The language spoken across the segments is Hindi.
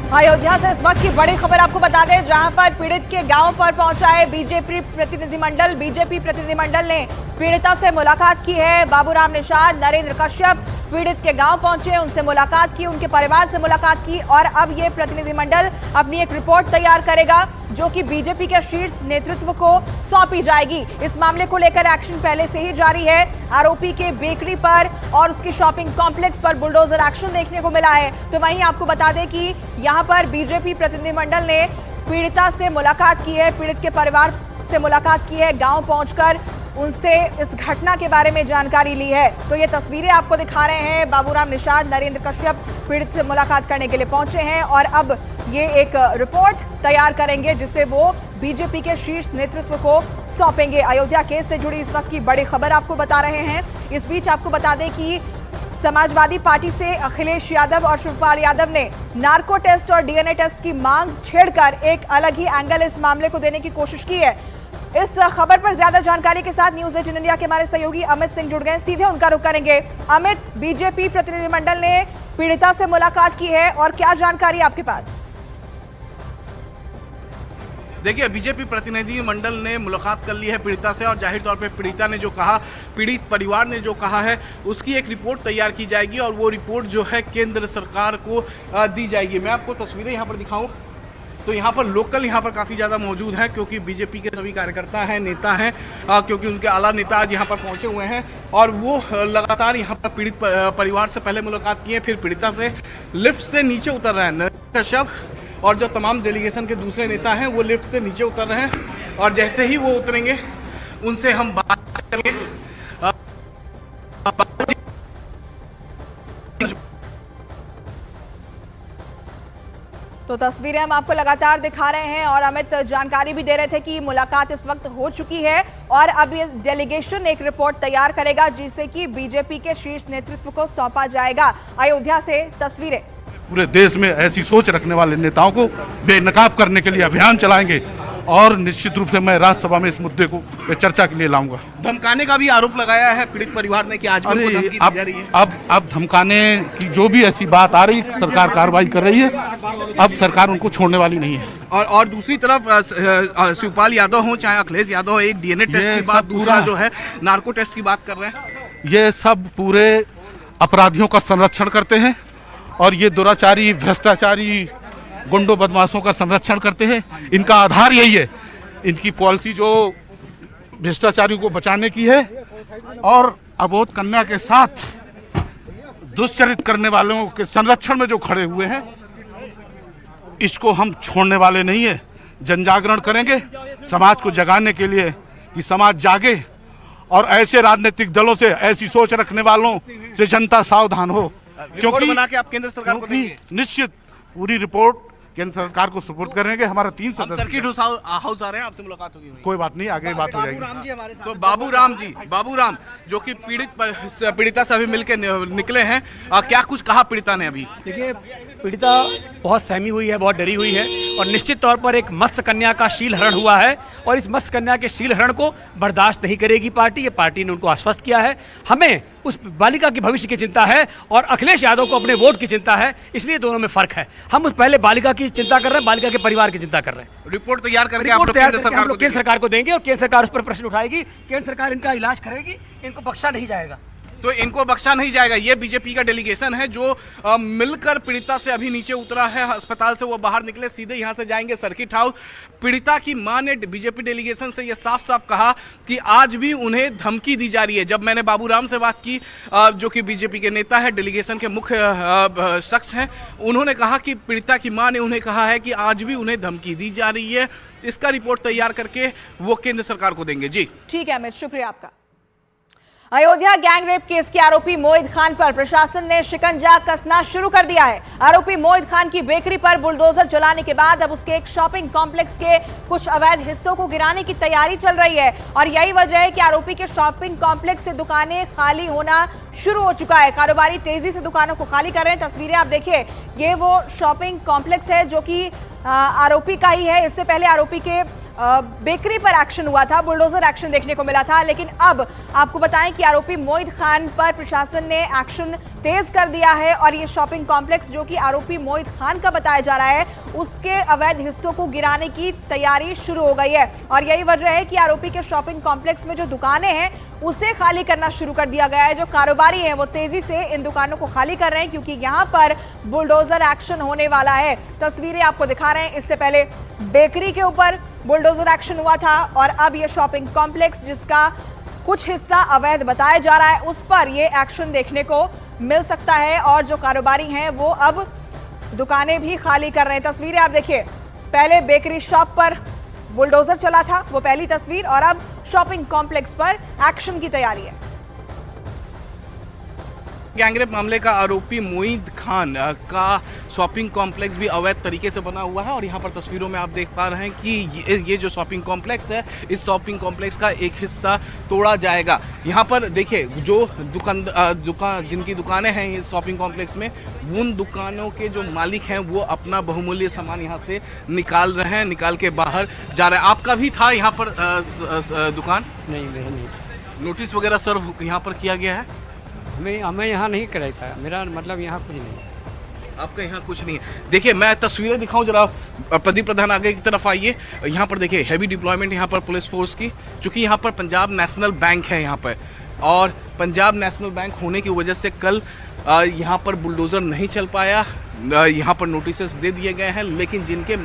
अयोध्या से इस वक्त की बड़ी खबर आपको बता दें, जहां पर पीड़ित के गांव पर पहुंचा है बीजेपी प्रतिनिधिमंडल ने पीड़िता से मुलाकात की है। बाबूराम निषाद, नरेंद्र कश्यप पीड़ित के गांव पहुंचे, उनसे मुलाकात की, उनके परिवार से मुलाकात की और अब ये प्रतिनिधिमंडल अपनी एक रिपोर्ट तैयार करेगा जो कि बीजेपी के शीर्ष नेतृत्व को सौंपी जाएगी। इस मामले को लेकर एक्शन पहले से ही जारी है। आरोपी के बेकरी पर और उसकी शॉपिंग कॉम्प्लेक्स पर बुलडोजर एक्शन देखने को मिला है। तो वहीं आपको बता दें कि यहां पर बीजेपी प्रतिनिधिमंडल ने पीड़िता से मुलाकात की है, पीड़ित के परिवार से मुलाकात की है, गांव पहुंचकर उनसे इस घटना के बारे में जानकारी ली है। तो ये तस्वीरें आपको दिखा रहे हैं। बाबूराम निषाद, नरेंद्र कश्यप पीड़ित से मुलाकात करने के लिए पहुंचे हैं और अब ये एक रिपोर्ट तैयार करेंगे जिसे वो बीजेपी के शीर्ष नेतृत्व को सौंपेंगे। अयोध्या केस से जुड़ी इस वक्त की बड़ी खबर आपको बता रहे हैं। इस बीच आपको बता दें कि समाजवादी पार्टी से अखिलेश यादव और शिवपाल यादव ने नार्को टेस्ट और डीएनए टेस्ट की मांग छेड़कर एक अलग ही एंगल इस मामले को देने की कोशिश की है। इस खबर पर ज्यादा जानकारी के साथ न्यूज़ 18 इंडिया के हमारे सहयोगी अमित सिंह जुड़ गए, सीधे उनका रुख करेंगे। अमित, बीजेपी प्रतिनिधिमंडल ने पीड़िता से मुलाकात की है और क्या जानकारी आपके पास? देखिए, बीजेपी प्रतिनिधि मंडल ने मुलाकात कर ली है पीड़िता से और जाहिर तौर पे पीड़िता ने जो कहा, पीड़ित परिवार ने जो कहा है उसकी एक रिपोर्ट तैयार की जाएगी और वो रिपोर्ट जो है केंद्र सरकार को दी जाएगी। मैं आपको तस्वीरें यहाँ पर दिखाऊं तो यहाँ पर लोकल यहाँ पर काफ़ी ज़्यादा मौजूद हैं क्योंकि बीजेपी के सभी कार्यकर्ता हैं, नेता हैं, क्योंकि उनके आला नेता आज यहाँ पर पहुँचे हुए हैं और वो लगातार यहाँ पर पीड़ित परिवार से पहले मुलाकात की है, फिर पीड़िता से लिफ्ट से नीचे उतर रहे हैं। नरेंद्र कश्यप और जो तमाम डेलीगेशन के दूसरे नेता हैं वो लिफ्ट से नीचे उतर रहे हैं और जैसे ही वो उतरेंगे उनसे हम बात करेंगे। तो तस्वीरें हम आपको लगातार दिखा रहे हैं और अमित जानकारी भी दे रहे थे कि मुलाकात इस वक्त हो चुकी है और अब ये डेलीगेशन एक रिपोर्ट तैयार करेगा जिसे कि बीजेपी के शीर्ष नेतृत्व को सौंपा जाएगा। अयोध्या से तस्वीरें। पूरे देश में ऐसी सोच रखने वाले नेताओं को बेनकाब करने के लिए अभियान चलाएंगे और निश्चित रूप से मैं राज्यसभा में इस मुद्दे को चर्चा के लिए लाऊंगा। धमकाने का भी आरोप लगाया है पीड़ित परिवार ने कि आज भी उनको धमकी दी जा रही है। अब धमकाने की जो भी ऐसी बात आ रही, सरकार कार्रवाई कर रही है। अब सरकार उनको छोड़ने वाली नहीं है। और दूसरी तरफ शिवपाल यादव हो चाहे अखिलेश यादव हो, एक डीएनए टेस्ट की बात, दूसरा जो है नार्को टेस्ट की बात कर रहे हैं। ये सब पूरे अपराधियों का संरक्षण करते हैं और ये दुराचारी, भ्रष्टाचारी, गुंडों बदमाशों का संरक्षण करते हैं। इनका आधार यही है। इनकी पॉलिसी जो भ्रष्टाचारियों को बचाने की है और अबोध कन्या के साथ दुष्चरित करने वालों के संरक्षण में जो खड़े हुए हैं, इसको हम छोड़ने वाले नहीं है। जन जागरण करेंगे समाज को जगाने के लिए कि समाज जागे और ऐसे राजनीतिक दलों से, ऐसी सोच रखने वालों से जनता सावधान हो। क्योंकि बना के आप केंद्र सरकार को देंगे। निश्चित पूरी रिपोर्ट केंद्र सरकार को सुपुर्द करेंगे। हमारा 3 सदस्य सर्किट हाउस आ रहे हैं, आपसे मुलाकात होगी। कोई बात नहीं, आगे बात हो जाएगी। तो बाबूराम जो कि पीड़िता से अभी मिलकर निकले हैं, क्या कुछ कहा पीड़िता ने अभी? देखिए, पीड़िता बहुत सहमी हुई है, बहुत डरी हुई है और निश्चित तौर पर एक मत्स्य कन्या का शील हरण हुआ है और इस मत्स्य कन्या के शील हरण को बर्दाश्त नहीं करेगी पार्टी। ये पार्टी ने उनको आश्वस्त किया है। हमें उस बालिका के भविष्य की चिंता है और अखिलेश यादव को अपने वोट की चिंता है, इसलिए दोनों में फर्क है। हम उस पहले बालिका की चिंता कर रहे हैं, बालिका के परिवार की चिंता कर रहे हैं। रिपोर्ट तैयार करके आप केंद्र सरकार को देंगे और केंद्र सरकार उस पर प्रश्न उठाएगी। केंद्र सरकार इनका इलाज करेगी, इनको बख्शा नहीं जाएगा। तो इनको बख्शा नहीं जाएगा। ये बीजेपी का डेलीगेशन है जो मिलकर पीड़िता से अभी नीचे उतरा है। अस्पताल से वो बाहर निकले, सीधे यहाँ से जाएंगे सर्किट हाउस। पीड़िता की मां ने बीजेपी डेलीगेशन से ये साफ साफ कहा कि आज भी उन्हें धमकी दी जा रही है। जब मैंने बाबूराम से बात की, जो कि बीजेपी के नेता है, डेलीगेशन के मुख्य शख्स हैं, उन्होंने कहा कि पीड़िता की मां ने उन्हें कहा है कि आज भी उन्हें धमकी दी जा रही है। इसका रिपोर्ट तैयार करके वो केंद्र सरकार को देंगे। जी ठीक है अमित, शुक्रिया आपका। अयोध्या गैंग रेप केस के आरोपी मोहित खान पर प्रशासन ने शिकंजा कसना शुरू कर दिया है। आरोपी मोहित खान की बेकरी पर बुलडोजर चलाने के बाद अब उसके एक शॉपिंग कॉम्प्लेक्स के कुछ अवैध हिस्सों को गिराने की तैयारी चल रही है और यही वजह है कि आरोपी के शॉपिंग कॉम्प्लेक्स से दुकानें खाली होना शुरू हो चुका है। कारोबारी तेजी से दुकानों को खाली कर रहे हैं। तस्वीरें आप देखिए, ये वो शॉपिंग कॉम्प्लेक्स है जो कि आरोपी का ही है। इससे पहले आरोपी के बेकरी पर एक्शन हुआ था, बुलडोजर एक्शन देखने को मिला था, लेकिन अब आपको बताएं कि आरोपी मोहित खान पर प्रशासन ने एक्शन तेज कर दिया है और ये शॉपिंग कॉम्प्लेक्स जो कि आरोपी मोहित खान का बताया जा रहा है उसके अवैध हिस्सों को गिराने की तैयारी शुरू हो गई है। और यही वजह है कि आरोपी के शॉपिंग कॉम्प्लेक्स में जो दुकानें हैं उसे खाली करना शुरू कर दिया गया है। जो कारोबारी हैं वो तेजी से इन दुकानों को खाली कर रहे हैं क्योंकि यहाँ पर बुलडोजर एक्शन होने वाला है। तस्वीरें आपको दिखा रहे हैं, इससे पहले बेकरी के ऊपर बुलडोजर एक्शन हुआ था और अब ये शॉपिंग कॉम्प्लेक्स जिसका कुछ हिस्सा अवैध बताया जा रहा है उस पर ये एक्शन देखने को मिल सकता है और जो कारोबारी हैं वो अब दुकानें भी खाली कर रहे हैं। तस्वीरें आप देखिए, पहले बेकरी शॉप पर बुलडोजर चला था, वो पहली तस्वीर, और अब शॉपिंग कॉम्प्लेक्स पर एक्शन की तैयारी है। गैंगरेप मामले का आरोपी मोहित खान का शॉपिंग कॉम्प्लेक्स भी अवैध तरीके से बना हुआ है और यहाँ पर तस्वीरों में आप देख पा रहे हैं कि ये जो शॉपिंग कॉम्प्लेक्स है इस शॉपिंग कॉम्प्लेक्स का एक हिस्सा तोड़ा जाएगा। यहाँ पर देखिए जो जिनकी दुकानें हैं इस शॉपिंग कॉम्प्लेक्स में, उन दुकानों के जो मालिक हैं वो अपना बहुमूल्य सामान यहाँ से निकाल रहे हैं, निकाल के बाहर जा रहे हैं। आपका भी था यहाँ पर दुकान? नहीं, मेरा नहीं। नोटिस वगैरह सर्व यहाँ पर किया गया है? हमें यहाँ नहीं कराया था, मेरा मतलब यहाँ कुछ नहीं। आपका यहाँ कुछ नहीं है। देखिए मैं तस्वीरें दिखाऊं जरा, प्रदीप प्रधान आगे की तरफ आइए। यहाँ पर देखिए हैवी डिप्लॉयमेंट यहाँ पर पुलिस फोर्स की, चूंकि यहाँ पर पंजाब नेशनल बैंक है यहाँ पर, और पंजाब नेशनल बैंक होने की वजह से कल यहाँ पर बुलडोज़र नहीं चल पाया। यहाँ पर नोटिसेस दे दिए गए हैं, लेकिन जिनके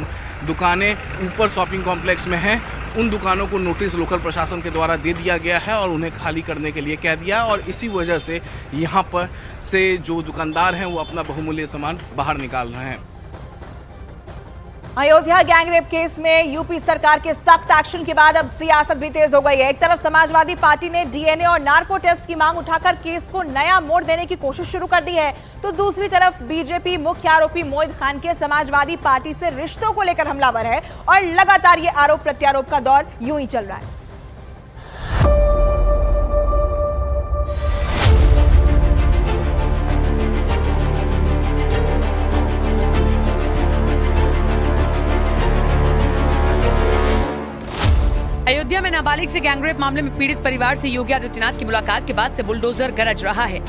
दुकानें ऊपर शॉपिंग कॉम्प्लेक्स में हैं उन दुकानों को नोटिस लोकल प्रशासन के द्वारा दे दिया गया है और उन्हें खाली करने के लिए कह दिया, और इसी वजह से यहाँ पर से जो दुकानदार हैं वो अपना बहुमूल्य सामान बाहर निकाल रहे हैं। अयोध्या गैंगरेप केस में यूपी सरकार के सख्त एक्शन के बाद अब सियासत भी तेज हो गई है। एक तरफ समाजवादी पार्टी ने डीएनए और नार्को टेस्ट की मांग उठाकर केस को नया मोड़ देने की कोशिश शुरू कर दी है, तो दूसरी तरफ बीजेपी मुख्य आरोपी मोहित खान के समाजवादी पार्टी से रिश्तों को लेकर हमलावर है और लगातार ये आरोप प्रत्यारोप का दौर यूं ही चल रहा है। अयोध्या में नाबालिग से गैंगरेप मामले में पीड़ित परिवार से योगी आदित्यनाथ की मुलाकात के बाद से बुलडोजर गरज रहा है।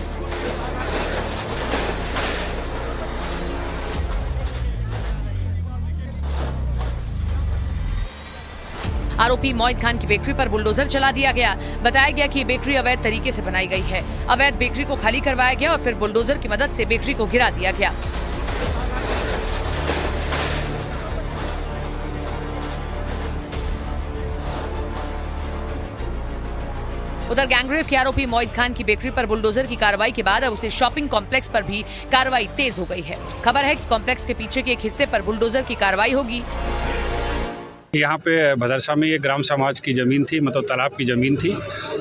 आरोपी मोहित खान की बेकरी पर बुलडोजर चला दिया गया। बताया गया कि ये बेकरी अवैध तरीके से बनाई गई है। अवैध बेकरी को खाली करवाया गया और फिर बुलडोजर की मदद से बेकरी को गिरा दिया गया। उधर गैंगरेप के आरोपी मोहित खान की बेकरी पर बुलडोजर की कार्रवाई के बाद अब उसे शॉपिंग कॉम्प्लेक्स पर भी कार्रवाई तेज हो गई है। खबर है कि कॉम्प्लेक्स के पीछे के एक हिस्से पर बुलडोजर की कार्रवाई होगी। यहाँ पे भदरसा में ये ग्राम समाज की ज़मीन थी, मतलब तालाब की ज़मीन थी,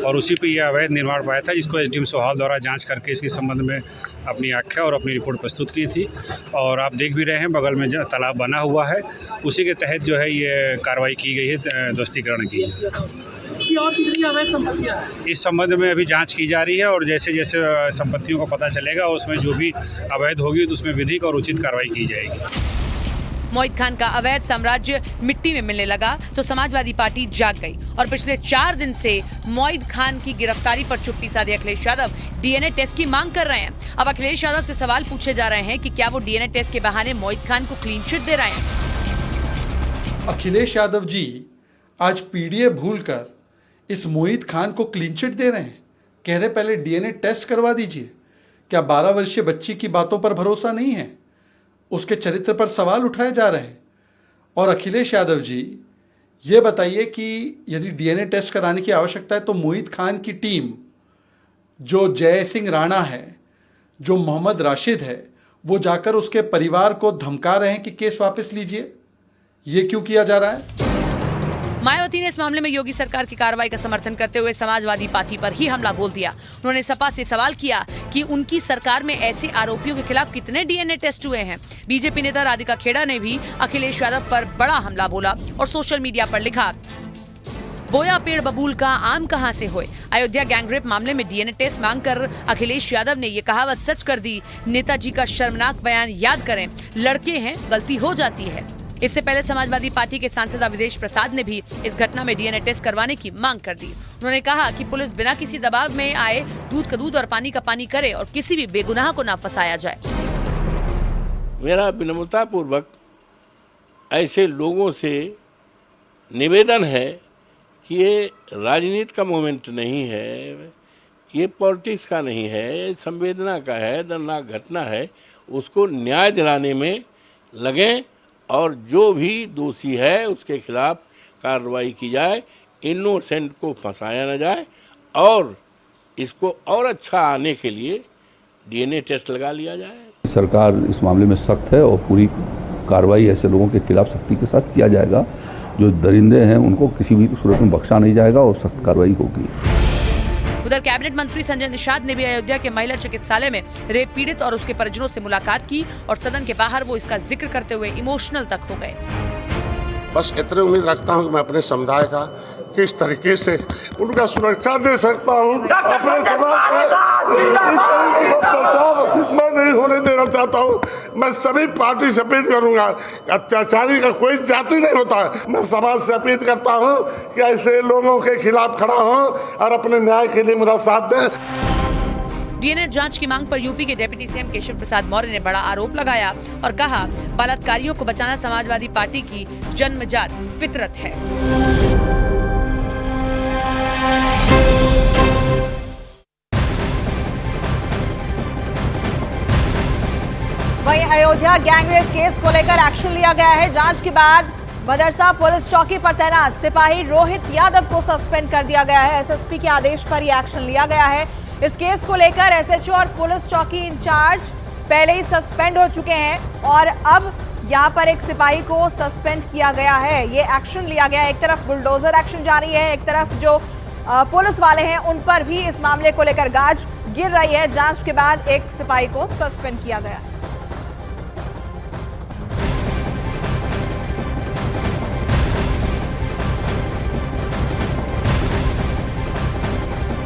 और उसी पे यह अवैध निर्माण पाया था, जिसको एसडीएम सोहाल द्वारा जांच करके इसके संबंध में अपनी आख्या और अपनी रिपोर्ट प्रस्तुत की थी। और आप देख भी रहे हैं बगल में जो तालाब बना हुआ है उसी के तहत जो है ये कार्रवाई की गई है, ध्वस्तीकरण की। और कितनी अवैध संपत्तियां हैं इस संबंध में अभी जांच की जा रही है और जैसे जैसे संपत्तियों को पता चलेगा उसमें जो भी अवैध होगी तो उसमें विधिक और उचित कार्रवाई की जाएगी। मोहित खान का अवैध साम्राज्य मिट्टी में मिलने लगा तो समाजवादी पार्टी जाग गई और पिछले 4 दिन से मोहित खान की गिरफ्तारी पर चुप्पी साधे अखिलेश यादव डीएनए टेस्ट की मांग कर रहे हैं। अब अखिलेश यादव से सवाल पूछे जा रहे हैं कि क्या वो डीएनए टेस्ट के बहाने मोहित खान को क्लीन चिट दे रहे हैं। अखिलेश यादव जी आज पीडीए भूलकर इस मोहित खान को क्लीन चिट दे रहे हैं, कह रहे पहले डीएनए टेस्ट करवा दीजिए। क्या 12 वर्षीय बच्ची की बातों पर भरोसा नहीं है? उसके चरित्र पर सवाल उठाए जा रहे हैं। और अखिलेश यादव जी ये बताइए कि यदि डीएनए टेस्ट कराने की आवश्यकता है तो मोहित खान की टीम, जो जय सिंह राणा है, जो मोहम्मद राशिद है, वो जाकर उसके परिवार को धमका रहे हैं कि केस वापस लीजिए। ये क्यों किया जा रहा है? मायावती ने इस मामले में योगी सरकार की कार्रवाई का समर्थन करते हुए समाजवादी पार्टी पर ही हमला बोल दिया। उन्होंने सपा से सवाल किया कि उनकी सरकार में ऐसे आरोपियों के खिलाफ कितने डीएनए टेस्ट हुए हैं। बीजेपी नेता राधिका खेड़ा ने भी अखिलेश यादव पर बड़ा हमला बोला और सोशल मीडिया पर लिखा, बोया पेड़ बबूल का आम कहां से होए। अयोध्या गैंगरेप मामले में डीएनए टेस्ट मांगकर अखिलेश यादव ने ये कहावत सच कर दी, नेताजी का शर्मनाक बयान याद करें, लड़के हैं गलती हो जाती है। इससे पहले समाजवादी पार्टी के सांसद अवधेश प्रसाद ने भी इस घटना में डीएनए टेस्ट करवाने की मांग कर दी। उन्होंने कहा कि पुलिस बिना किसी दबाव में आए दूध का दूध और पानी का पानी करे और किसी भी बेगुनाह को न फंसाया जाए। मेरा विनम्रता पूर्वक ऐसे लोगों से निवेदन है कि ये राजनीति का मोमेंट नहीं है, ये पॉलिटिक्स का नहीं है, संवेदना का है, दर्दनाक घटना है, उसको न्याय दिलाने में लगें और जो भी दोषी है उसके खिलाफ कार्रवाई की जाए, इनोसेंट को फंसाया न जाए और इसको और अच्छा आने के लिए डीएनए टेस्ट लगा लिया जाए। सरकार इस मामले में सख्त है और पूरी कार्रवाई ऐसे लोगों के खिलाफ सख्ती के साथ किया जाएगा। जो दरिंदे हैं उनको किसी भी सूरत में बख्शा नहीं जाएगा और सख्त कार्रवाई होगी। उधर कैबिनेट मंत्री संजय निषाद ने भी अयोध्या के महिला चिकित्सालय में रेप पीड़ित और उसके परिजनों से मुलाकात की और सदन के बाहर वो इसका जिक्र करते हुए इमोशनल तक हो गए। बस इतनी उम्मीद रखता हूं कि मैं अपने समुदाय का किस तरीके से उनका सुरक्षा दे सकता हूं, अपने समाज मैं नहीं होने देना चाहता हूं। मैं सभी पार्टी से अपील करूंगा, अत्याचारी का कोई जाति नहीं होता है। मैं समाज से अपील करता हूं कि ऐसे लोगों के खिलाफ खड़ा हो और अपने न्याय के लिए मेरा साथ दें। डीएनए जांच की मांग पर यूपी के डिप्टी सीएम केशव प्रसाद मौर्य ने बड़ा आरोप लगाया और कहा बलात्कारियों को बचाना समाजवादी पार्टी की जन्मजात फितरत है। वहीं अयोध्या गैंगरेप केस को लेकर एक्शन लिया गया है। जांच के बाद बदरसा पुलिस चौकी पर तैनात सिपाही रोहित यादव को सस्पेंड कर दिया गया है। एसएसपी के आदेश पर यह एक्शन लिया गया है। इस केस को लेकर एसएचओ और पुलिस चौकी इंचार्ज पहले ही सस्पेंड हो चुके हैं और अब यहां पर एक सिपाही को सस्पेंड किया गया है। ये एक्शन लिया गया है। एक तरफ बुलडोजर एक्शन जारी है, एक तरफ जो पुलिस वाले हैं उन पर भी इस मामले को लेकर गाज गिर रही है। जांच के बाद एक सिपाही को सस्पेंड किया गया है।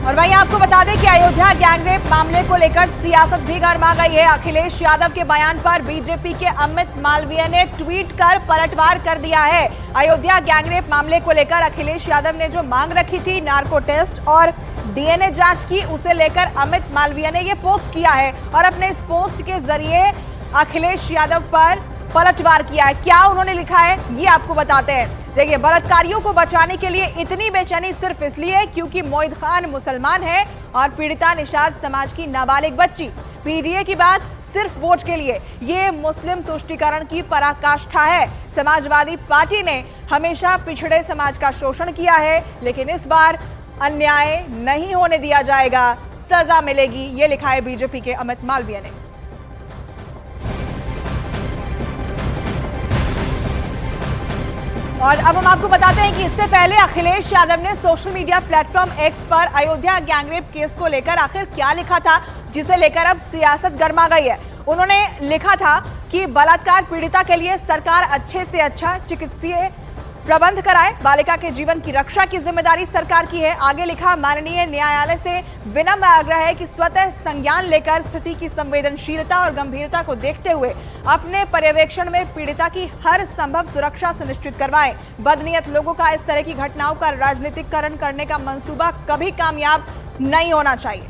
और वहीं आपको बता दें कि अयोध्या गैंगरेप मामले को लेकर सियासत भी गर्मा गई है। अखिलेश यादव के बयान पर बीजेपी के अमित मालवीय ने ट्वीट कर पलटवार कर दिया है। अयोध्या गैंगरेप मामले को लेकर अखिलेश यादव ने जो मांग रखी थी नार्को टेस्ट और डीएनए जांच की, उसे लेकर अमित मालवीय ने ये पोस्ट किया है और अपने इस पोस्ट के जरिए अखिलेश यादव पर पलटवार किया है। क्या उन्होंने लिखा है ये आपको बताते हैं। देखिए, बलात्कारियों को बचाने के लिए इतनी बेचैनी सिर्फ इसलिए क्योंकि मोहित खान मुसलमान है और पीड़िता निषाद समाज की नाबालिग बच्ची। पीडीए की बात सिर्फ वोट के लिए, ये मुस्लिम तुष्टीकरण की पराकाष्ठा है। समाजवादी पार्टी ने हमेशा पिछड़े समाज का शोषण किया है, लेकिन इस बार अन्याय नहीं होने दिया जाएगा, सजा मिलेगी, ये लिखा है बीजेपी के अमित मालवीय ने। और अब हम आपको बताते हैं कि इससे पहले अखिलेश यादव ने सोशल मीडिया प्लेटफॉर्म एक्स पर अयोध्या गैंगरेप केस को लेकर आखिर क्या लिखा था, जिसे लेकर अब सियासत गर्मा गई है। उन्होंने लिखा था कि बलात्कार पीड़िता के लिए सरकार अच्छे से अच्छा चिकित्सीय प्रबंध कराए, बालिका के जीवन की रक्षा की जिम्मेदारी सरकार की है। आगे लिखा, माननीय न्यायालय से विनम्र आग्रह है कि स्वतः संज्ञान लेकर स्थिति की संवेदनशीलता और गंभीरता को देखते हुए अपने पर्यवेक्षण में पीड़िता की हर संभव सुरक्षा सुनिश्चित करवाएं। बदनीयत लोगों का इस तरह की घटनाओं का राजनीतिकरण करने का मंसूबा कभी कामयाब नहीं होना चाहिए।